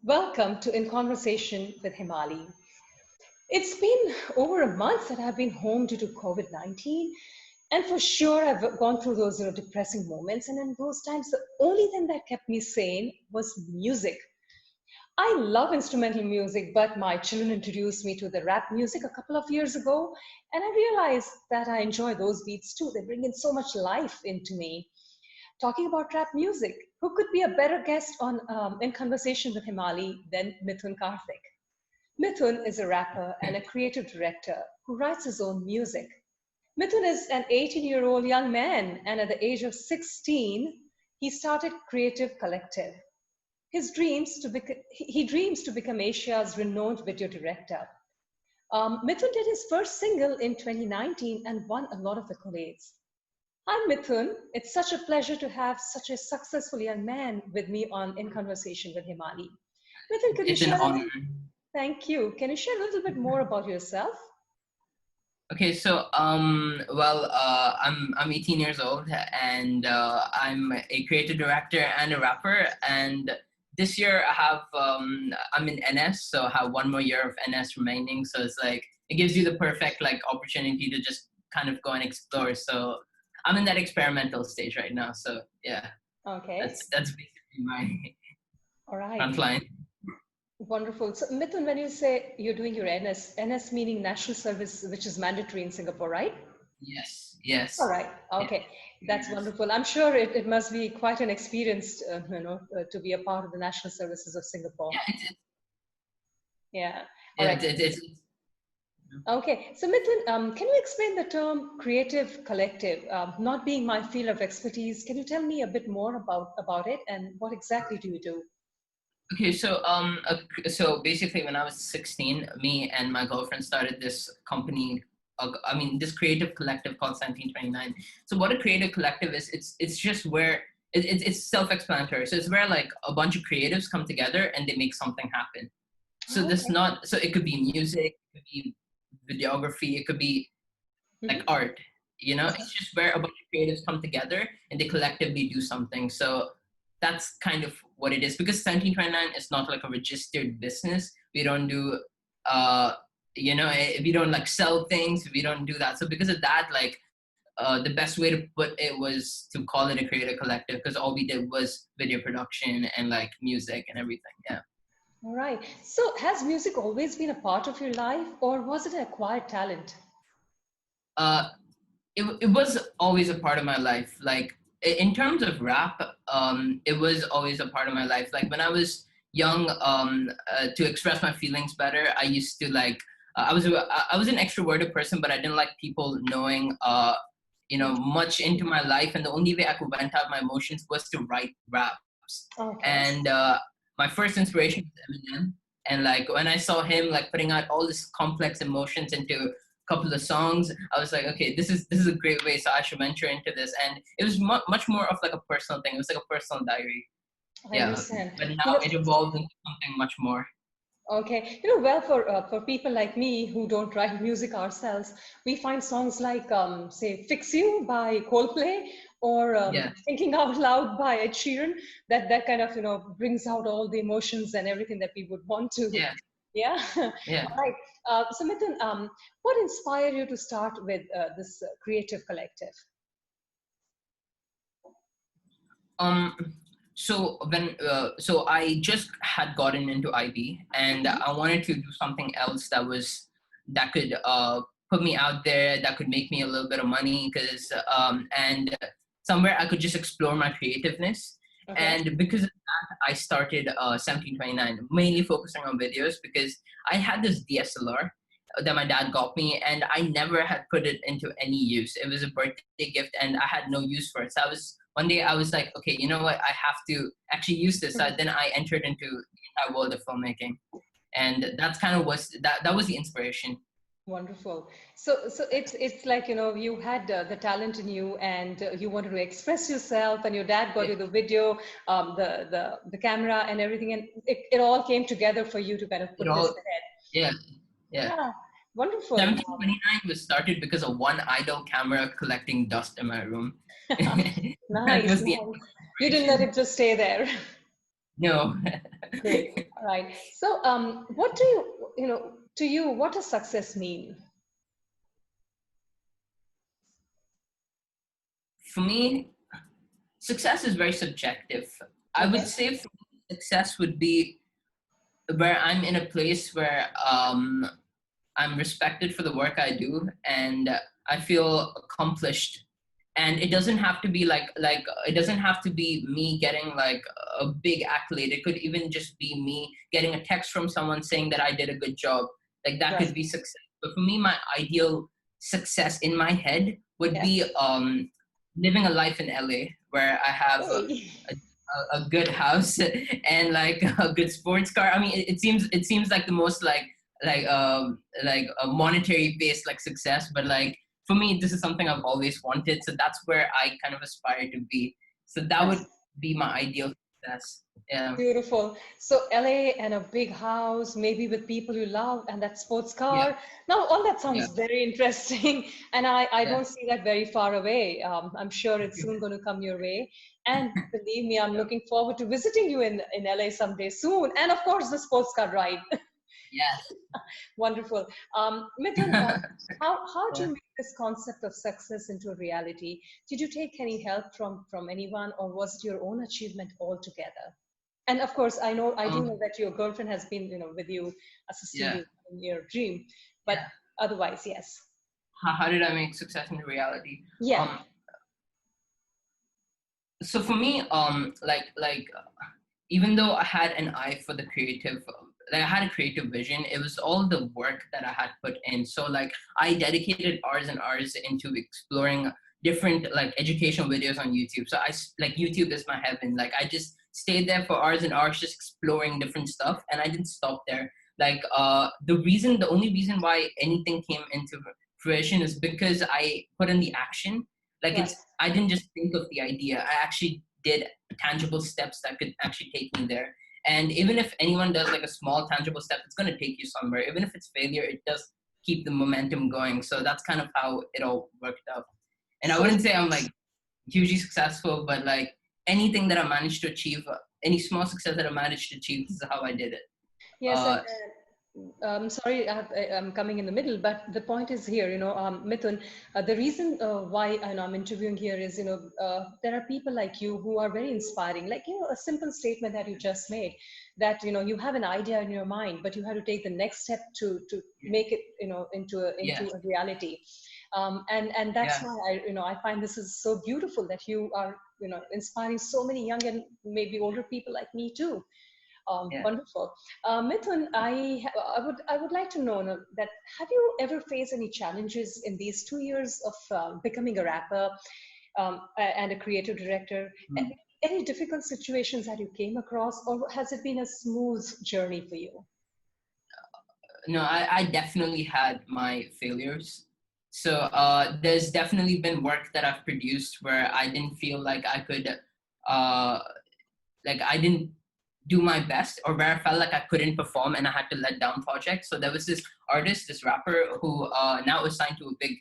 Welcome to In Conversation with Hemali. It's been over a month that I've been home due to COVID 19. And for sure, I've gone through those depressing moments. And in those times, the only thing that kept me sane was music. I love instrumental music, but my children introduced me to the rap music a couple of years ago. And I realized that I enjoy those beats too. They bring in so much life into me. Talking about rap music, who could be a better guest on In Conversation with Himali than Mithun Karthik? Mithun is a rapper and a creative director who writes his own music. Mithun is an 18-year-old young man, and at the age of 16, he started Creative Collective. He dreams to become Asia's renowned video director. Mithun did his first single in 2019 and won a lot of accolades. Hi, Mithun. It's such a pleasure to have such a successful young man with me on In Conversation with Himali. Mithun, could you It's an share? honor. Thank you. Can you share a little bit more about yourself? Okay, so I'm 18 years old and I'm a creative director and a rapper. And this year I'm in NS, so I have one more year of NS remaining. So it's like it gives you the perfect opportunity to just kind of go and explore. So I'm in that experimental stage right now. So yeah, Okay. that's basically my All right. front line. Wonderful. So, Mithun, when you say you're doing your NS meaning national service, which is mandatory in Singapore, right? Yes. All right. Okay. That's wonderful. I'm sure it must be quite an experience, to be a part of the national services of Singapore. Yeah. All right. Okay. So, Mithun, can you explain the term creative collective? Not being my field of expertise, can you tell me a bit more about it and what exactly do you do? Okay, so basically, when I was 16, me and my girlfriend started this company. This creative collective called 1729. So, what a creative collective is, it's just where it's self-explanatory. So, it's where a bunch of creatives come together and they make something happen. So, so it could be music, it could be videography, it could be art. It's just where a bunch of creatives come together and they collectively do something. So that's kind of what it is, because 1729 is not like a registered business. We don't do we don't sell things, we don't do that. So because of that, the best way to put it was to call it a creative collective, because all we did was video production and music and everything. Yeah. All right. So has music always been a part of your life, or was it an acquired talent? It was always a part of my life. In terms of rap, it was always a part of my life. When I was young, to express my feelings better, I used to I was an extroverted person, but I didn't like people knowing much into my life. And the only way I could vent out my emotions was to write raps. Okay. And my first inspiration was Eminem. And when I saw him putting out all this complex emotions into couple of songs, I was like, okay, this is a great way, so I should venture into this. And it was much more of a personal thing. It was like a personal diary. I understand. But now it evolved into something much more. Okay, well, for people like me who don't write music ourselves, we find songs like say "Fix You" by Coldplay or "Thinking Out Loud" by Ed Sheeran. That kind of brings out all the emotions and everything that we would want to. Yeah. All right. So, Mithun, what inspired you to start with this creative collective? So I just had gotten into IB, and I wanted to do something else that could put me out there, that could make me a little bit of money, and somewhere I could just explore my creativeness. Okay. And because of that, I started 1729, mainly focusing on videos, because I had this DSLR that my dad got me, and I never had put it into any use. It was a birthday gift, and I had no use for it. So one day I was like, okay, you know what? I have to actually use this. So then I entered into the entire world of filmmaking, and that's kind of that was the inspiration. Wonderful. So it's like, you had the talent in you, and you wanted to express yourself, and your dad got you the video, the camera and everything, and it all came together for you to kind of put this ahead. Yeah. Wonderful. 1729 was started because of one idle camera collecting dust in my room. Nice. You didn't let it just stay there. No. Great. All right. So, what do to you, what does success mean? For me, success is very subjective. I would Okay. say for me, success would be where I'm in a place where I'm respected for the work I do, and I feel accomplished. And it doesn't have to be like it doesn't have to be me getting like a big accolade. It could even just be me getting a text from someone saying that I did a good job. Like that Right. could be success. But for me, my ideal success in my head would be Yes. living a life in LA where I have Hey. a good house and like a good sports car. I mean, it seems like the most like a monetary based like success, but like for me, this is something I've always wanted. So that's where I kind of aspire to be. So that would That's be my ideal success. Yeah, beautiful. So LA and a big house, maybe with people you love, and that sports yeah, car. Now, all that yeah, sounds very interesting, and I yeah, don't see that very far away. I'm sure it's soon going to come your way. And believe me, I'm yeah, looking forward to visiting you in LA someday soon. And of course, the sports car ride. yes. Wonderful. Mithun, how do Yeah. you make this concept of success into a reality? Did you take any help from anyone, or was it your own achievement altogether? And of course, I do know Um, that your girlfriend has been, with you, assisting yeah, you in your dream. But yeah. otherwise, yes. How did I make success into reality? Yeah. Um, so for me, even though I had an eye for the creative, like I had a creative vision, it was all the work that I had put in. So like I dedicated hours and hours into exploring different like educational videos on YouTube. So like YouTube is my heaven. Like I just stayed there for hours and hours just exploring different stuff, and I didn't stop there. Like the only reason why anything came into fruition is because I put in the action. Like Right. I didn't just think of the idea. I actually did tangible steps that could actually take me there. And even if anyone does like a small tangible step, it's going to take you somewhere. Even if it's failure, it does keep the momentum going. So that's kind of how it all worked out. And I So wouldn't say I'm like hugely successful, but like anything that I managed to achieve, any small success that I managed to achieve, this is how I did it. yes, and Uh, sorry, I'm coming in the middle, but the point is here, Mithun, the reason why I'm interviewing here is, there are people like you who are very inspiring. Like, a simple statement that you just made, that, you have an idea in your mind, but you have to take the next step to make it, yeah, into a reality. And that's yeah, why I find this is so beautiful that you are, inspiring so many young and maybe older people like me too. yeah. Wonderful. Mithun, I would like to know that have you ever faced any challenges in these 2 years of becoming a rapper and a creative director? Hmm. Any difficult situations that you came across, or has it been a smooth journey for you? No, I definitely had my failures. So there's definitely been work that I've produced where I didn't feel like I could, uh, like I didn't do my best, or where I felt like I couldn't perform and I had to let down projects. So there was this artist, this rapper who now is signed to a big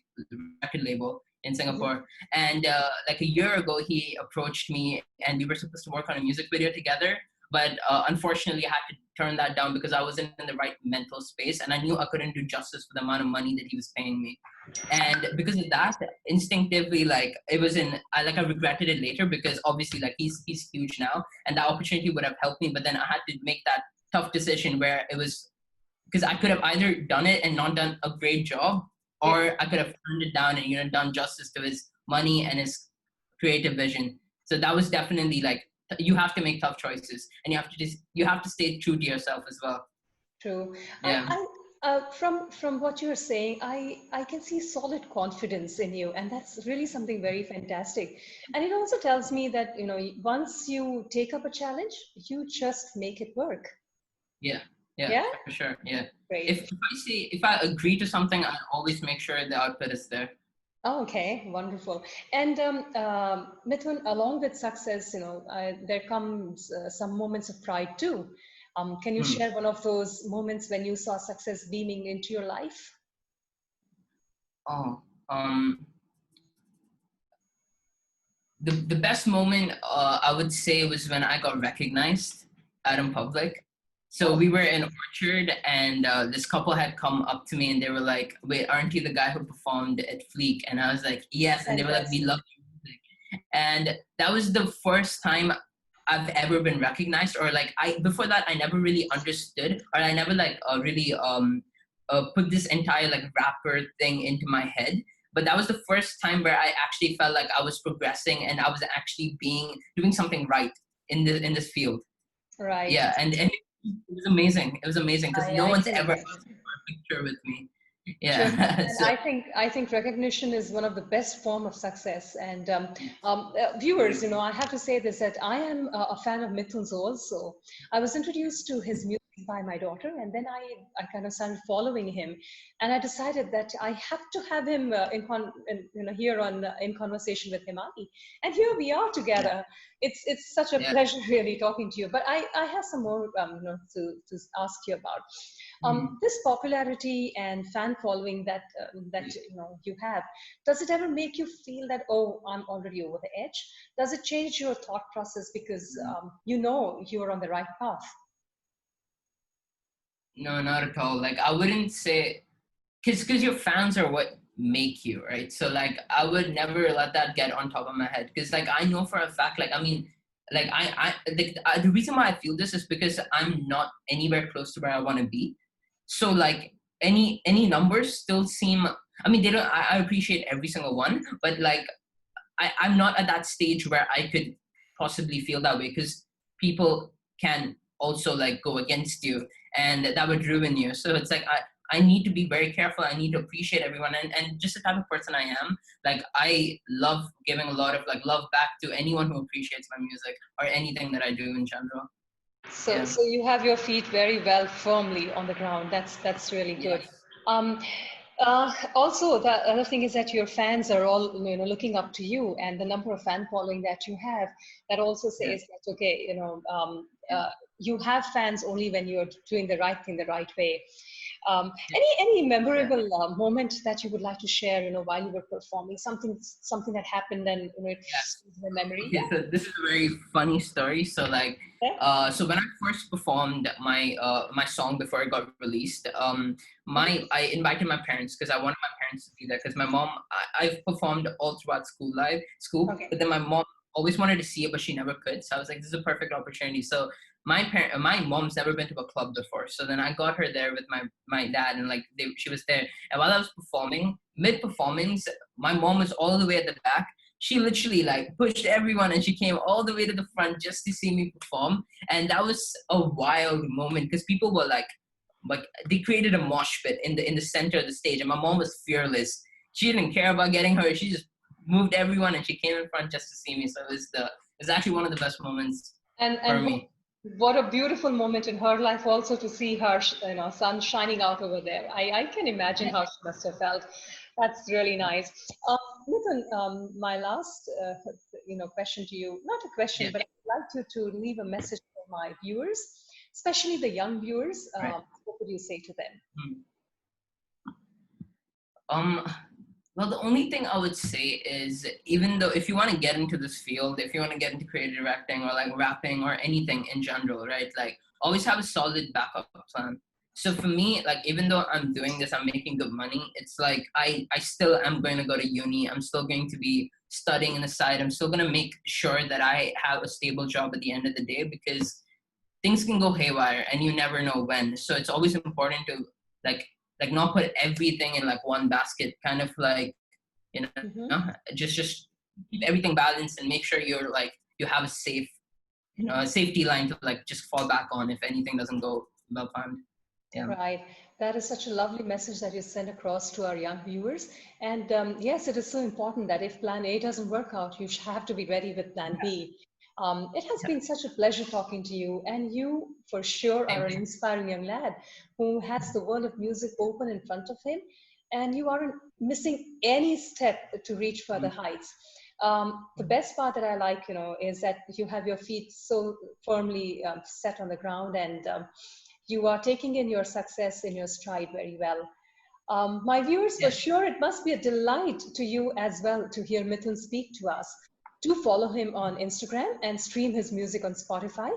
record label in Mhm. Singapore. And like a year ago, he approached me and we were supposed to work on a music video together. But unfortunately, I had to turn that down because I wasn't in the right mental space, and I knew I couldn't do justice for the amount of money that he was paying me. And because of that, instinctively, like it was in, I regretted it later because obviously, like he's huge now, and that opportunity would have helped me. But then I had to make that tough decision where it was because I could have either done it and not done a great job, Yeah, or I could have turned it down and done justice to his money and his creative vision. So that was definitely like you have to make tough choices, and you have to stay true to yourself as well. true. Yeah. From what you're saying, I can see solid confidence in you, and that's really something very fantastic. And it also tells me that once you take up a challenge, you just make it work. Yeah, yeah, Yeah, for sure. Yeah. great. If I agree to something, I always make sure the output is there. Oh, okay, wonderful. And Mithun, along with success, there comes some moments of pride too. Can you Hmm. share one of those moments when you saw success beaming into your life? Oh, the best moment I would say was when I got recognized. out in public. So we were in Orchard, and this couple had come up to me, and they were like, "Wait, aren't you the guy who performed at Fleek?" And I was like, "Yes." And they were like, "We Fantastic. love your music." And that was the first time I've ever been recognized, or like I before that I never really understood, or I never like really put this entire like rapper thing into my head. But that was the first time where I actually felt like I was progressing and I was actually being doing something right in this field. Right. Yeah, and it was amazing. It was amazing because no I one's can ever imagine. asked me for a picture with me. True. Yeah. And So I think recognition is one of the best form of success. And viewers, I have to say this that I am a fan of Mithun's also. I was introduced to his music by my daughter, and then I kind of started following him, and I decided that I have to have him here on in conversation with Hemali, and here we are yeah, together. It's such a yeah. pleasure really talking to you. But I have some more to ask you about. Mhm. This popularity and fan following that you have, does it ever make you feel that, oh, I'm already over the edge? Does it change your thought process because you are on the right path? No, not at all. Like I wouldn't say because your fans are what make you, right? So like I would never let that get on top of my head because like I know for a fact, like I mean, like the reason why I feel this is because I'm not anywhere close to where I want to be. So like any numbers still seem. I mean, they don't. I appreciate every single one, but like I'm not at that stage where I could possibly feel that way because people can also like go against you and that would ruin you. So it's like I need to be very careful. I need to appreciate everyone and just the type of person I am. Like I love giving a lot of like love back to anyone who appreciates my music or anything that I do in general. So, Yeah. so you have your feet very well firmly on the ground. That's really good. Yes. Um, Also, the other thing is that your fans are all looking up to you, and the number of fan following that you have, that also Yeah. says that okay, you have fans only when you're doing the right thing the right way. Any Yeah. memorable moment that you would like to share, while you were performing, something that happened and it's Yes. the memory? Okay, so this is a very funny story. So like, Yeah. so when I first performed my song before it got released, Yeah. I invited my parents because I wanted my parents to be there because my mom I've performed all throughout school, Okay. but then my mom always wanted to see it, but she never could. So I was like, this is a perfect opportunity. So my mom's never been to a club before, so then I got her there with my dad, and like she was there, and while I was performing, mid performance, my mom was all the way at the back. She literally like pushed everyone and she came all the way to the front just to see me perform. And that was a wild moment because people were like they created a mosh pit in the center of the stage, and my mom was fearless. She didn't care about getting hurt. She just moved everyone and she came in front just to see me. So it's actually one of the best moments for And me. what a beautiful moment in her life also to see her, sun shining out over there. I can imagine Yeah, how she must have felt. That's really nice. Mithun, my last, question to you, not a question, yeah, but I'd like you to leave a message for my viewers, especially the young viewers. right. What would you say to them? Hmm. Um, well, the only thing I would say is even though if you want to get into this field, if you want to get into creative directing or like rapping or anything in general, right? Like always have a solid backup plan. So for me, like even though I'm doing this, I'm making good money. It's like I still am going to go to uni. I'm still going to be studying on the side. I'm still going to make sure that I have a stable job at the end of the day because things can go haywire and you never know when. So it's always important to like not put everything in like one basket, kind of like, you know, Hmm. just keep everything balanced and make sure you're like you have a safe, a safety line to like just fall back on if anything doesn't go well planned. Yeah. Right. That is such a lovely message that you send across to our young viewers. And yes, it is so important that if plan A doesn't work out, you have to be ready with plan B. It has Yeah. been such a pleasure talking to you. And you, for sure, Same are an here. inspiring young lad who has the world of music open in front of him. And you aren't missing any step to reach further Mm. heights. The best part that I like, is that you have your feet so firmly set on the ground, and you are taking in your success in your stride very well. My viewers, for Yeah. sure, it must be a delight to you as well to hear Mithun speak to us, Do follow him on Instagram and stream his music on Spotify.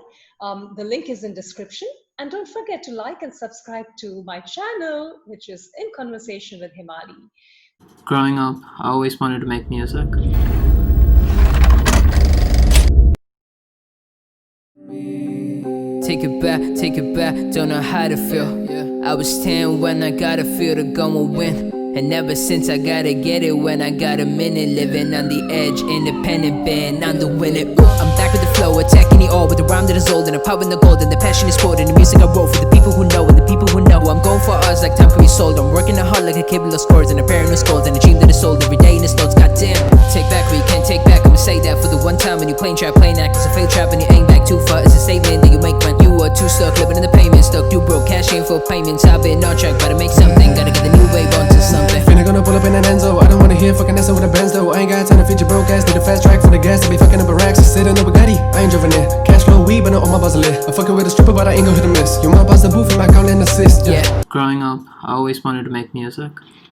The link is in description. And don't forget to like and subscribe to my channel, which is In Conversation with Hemali. Growing up, I always wanted to make music. Take it back, don't know how to feel. I was 10 when I got a feel to go and win. And ever since I gotta get it when I got a minute. Living on the edge, independent band, I'm the winner. I'm back with the flow, attacking the all with the rhyme that is old. And the power and the gold and the passion is poured. And the music I wrote for the people who know and the people who know. I'm going for us like time can be sold. I'm working hard like a kid with scores and a parent who's gold. And a dream that is sold every day in the notes, goddamn. Take back what you can't take back, I'ma say that for the one time when you playing trap, playing that. Cause I fail trap and you ain't back too far. It's a statement that you make when you are too stuck, living in the payment. Stuck, you broke, cash in for payments. I've been on track, gotta make something. Gotta get the new wave onto something. Finna gonna pull up in an Enzo. I don't wanna hear fucking dancing with a Benz though. I ain't got time to feed your broke ass. Need a fast track for the gas to be fucking up a racks. Sitting up a Bugatti, I ain't driven there. Cash flow weed, but not on my buzzer lit. I'm fucking with a stripper, but I ain't gon' hit a miss. You my buzz the booth and my count and assist. Growing up, I always wanted to make music.